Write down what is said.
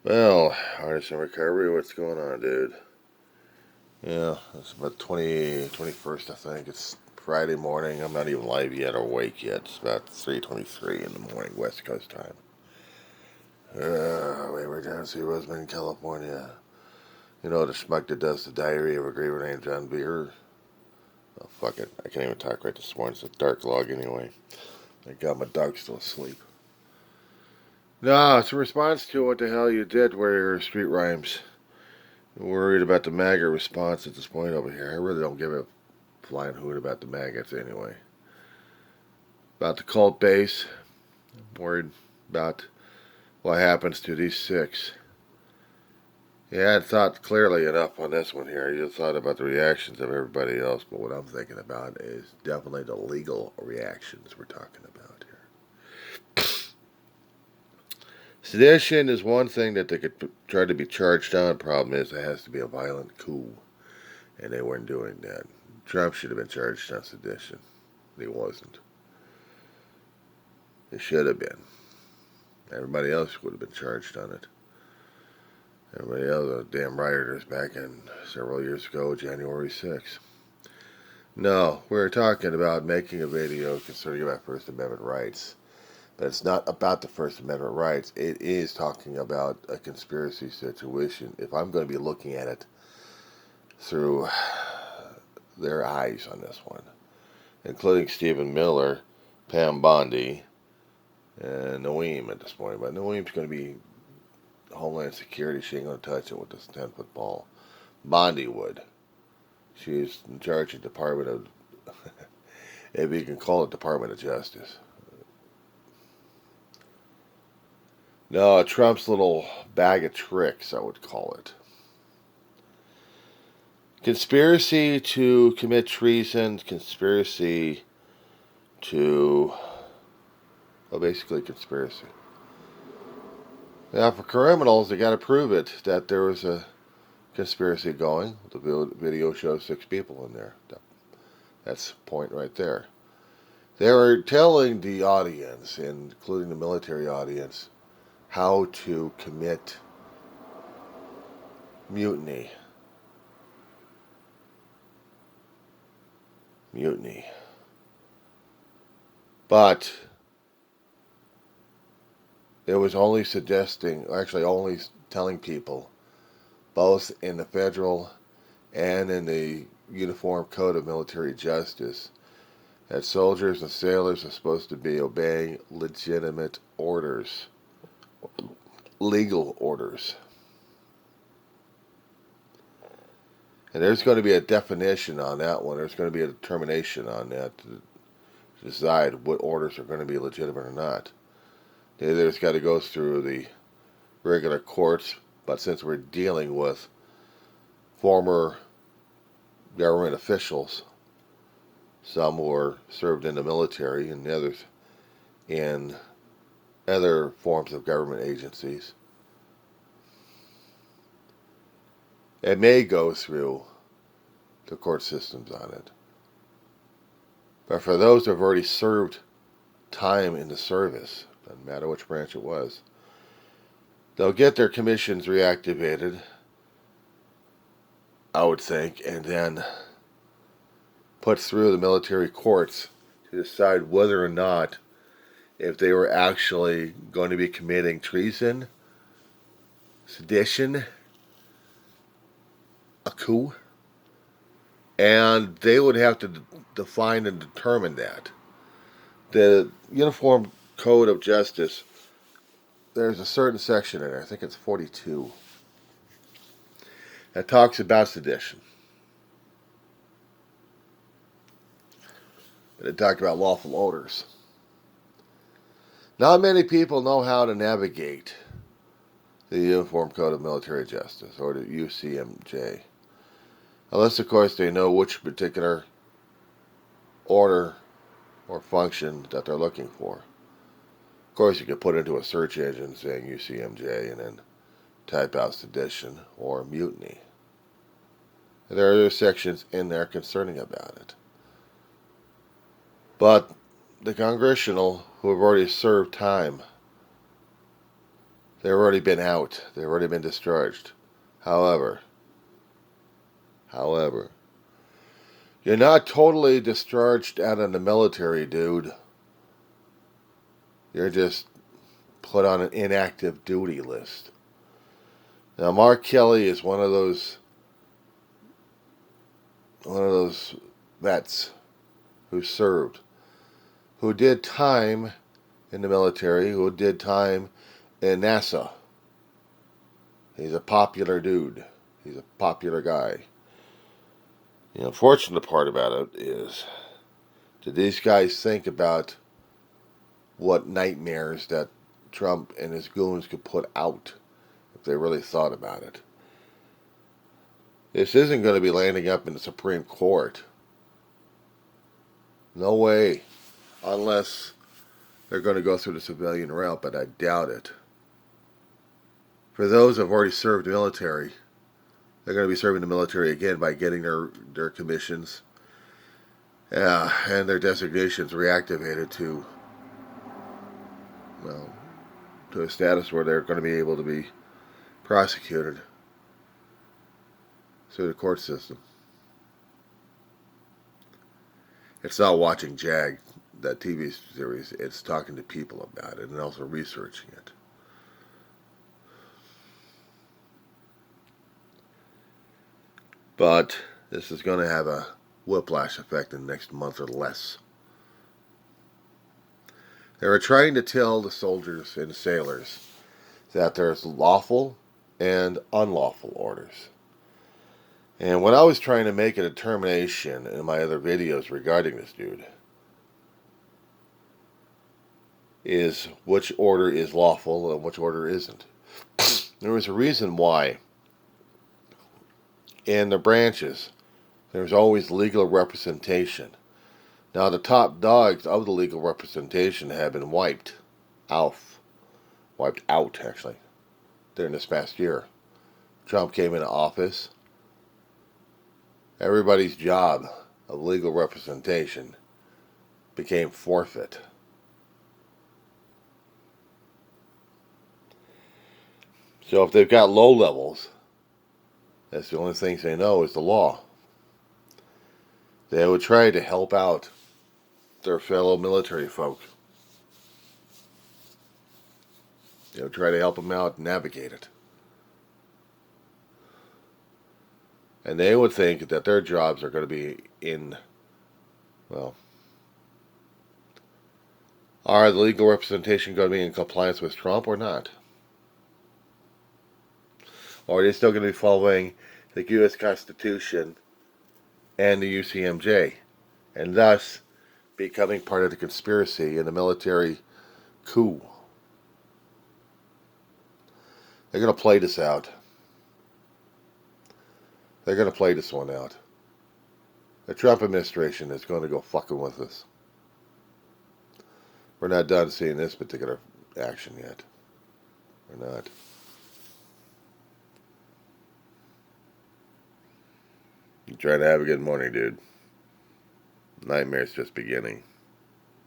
Well, artist in recovery, what's going on, dude? Yeah, it's about 21st, I think. It's Friday morning. I'm not even live yet or awake yet. It's about 3:23 in the morning, West Coast time. We're down to see Roseman, California. You know the schmuck that does the diary of a graver named John Beer? Oh, fuck it. I can't even talk right this morning. It's a dark log anyway. Thank God my dog's still asleep. No, it's a response to what the hell you did where your street rhymes. Worried about the MAGA response at this point over here. I really don't give a flying hoot about the maggots anyway. About the cult base. I'm worried about what happens to these six. Yeah, I hadn't thought clearly enough on this one here. I just thought about the reactions of everybody else, but what I'm thinking about is definitely the legal reactions we're talking about here. Sedition is one thing that they could try to be charged on. Problem is, it has to be a violent coup, and they weren't doing that. Trump should have been charged on sedition. He wasn't. He should have been. Everybody else would have been charged on it. Everybody else, the damn rioters back in several years ago, January 6th. No, we're talking about making a video concerning about First Amendment rights. But it's not about the First Amendment rights. It is talking about a conspiracy situation. If I'm going to be looking at it through their eyes on this one, including Stephen Miller, Pam Bondi, and Noem at this point. But Noem's going to be Homeland Security. She ain't going to touch it with this 10-foot ball. Bondi would. She's in charge of Department of, if you can call it Department of Justice. No, Trump's little bag of tricks, I would call it. Conspiracy to commit treason, conspiracy to, well, basically conspiracy. Now, for criminals, they got to prove it that there was a conspiracy going. The video shows 6 people in there. That's the point right there. They were telling the audience, including the military audience, how to commit mutiny. Mutiny. But it was only suggesting, actually only telling people, both in the federal and in the Uniform Code of Military Justice, that soldiers and sailors are supposed to be obeying legitimate orders, legal orders. And there's going to be a definition on that one. There's going to be a determination on that to decide what orders are going to be legitimate or not. Either it's got to go through the regular courts, but since we're dealing with former government officials, some were served in the military and the others in other forms of government agencies, it may go through the court systems on it. But for those who have already served time in the service, doesn't matter which branch it was, they'll get their commissions reactivated, I would think, and then put through the military courts to decide whether or not if they were actually going to be committing treason, sedition, a coup, and they would have to define and determine that. The Uniform Code of Justice, there's a certain section in there, I think it's 42, that talks about sedition. And it talked about lawful orders. Not many people know how to navigate the Uniform Code of Military Justice, or the UCMJ. Unless, of course, they know which particular order or function that they're looking for. Of course, you could put into a search engine saying UCMJ and then type out sedition or mutiny. There are other sections in there concerning about it. But the congressional who have already served time They've already been out. They've already been discharged. However, you're not totally discharged out of the military, dude. You're just put on an inactive duty list. Now, Mark Kelly is one of those vets who served, who did time in the military, who did time in NASA. He's a popular dude. He's a popular guy. The unfortunate part about it is, did these guys think about what nightmares that Trump and his goons could put out if they really thought about it? This isn't going to be landing up in the Supreme Court. No way. Unless they're going to go through the civilian route, but I doubt it. For those who have already served the military, they're going to be serving the military again by getting their commissions and their designations reactivated to, well, to a status where they're going to be able to be prosecuted through the court system. It's not watching JAG, that TV series. It's talking to people about it and also researching it. But this is going to have a whiplash effect in the next month or less. They were trying to tell the soldiers and sailors that there's lawful and unlawful orders. And when I was trying to make a determination in my other videos regarding this dude, is which order is lawful and which order isn't. There was a reason why in the branches there's always legal representation. Now the top dogs of the legal representation have been wiped out actually, during this past year. Trump came into office. Everybody's job of legal representation became forfeit. So if they've got low levels, that's the only things they know is the law. They would try to help out their fellow military folk. They would try to help them out and navigate it. And they would think that their jobs are going to be in, well, are the legal representation going to be in compliance with Trump or not? Or are they still going to be following the U.S. Constitution and the UCMJ, and thus becoming part of the conspiracy in the military coup? They're going to play this out. They're going to play this one out. The Trump administration is going to go fucking with us. We're not done seeing this particular action yet. We're not. You try to have a good morning, dude. Nightmare's just beginning.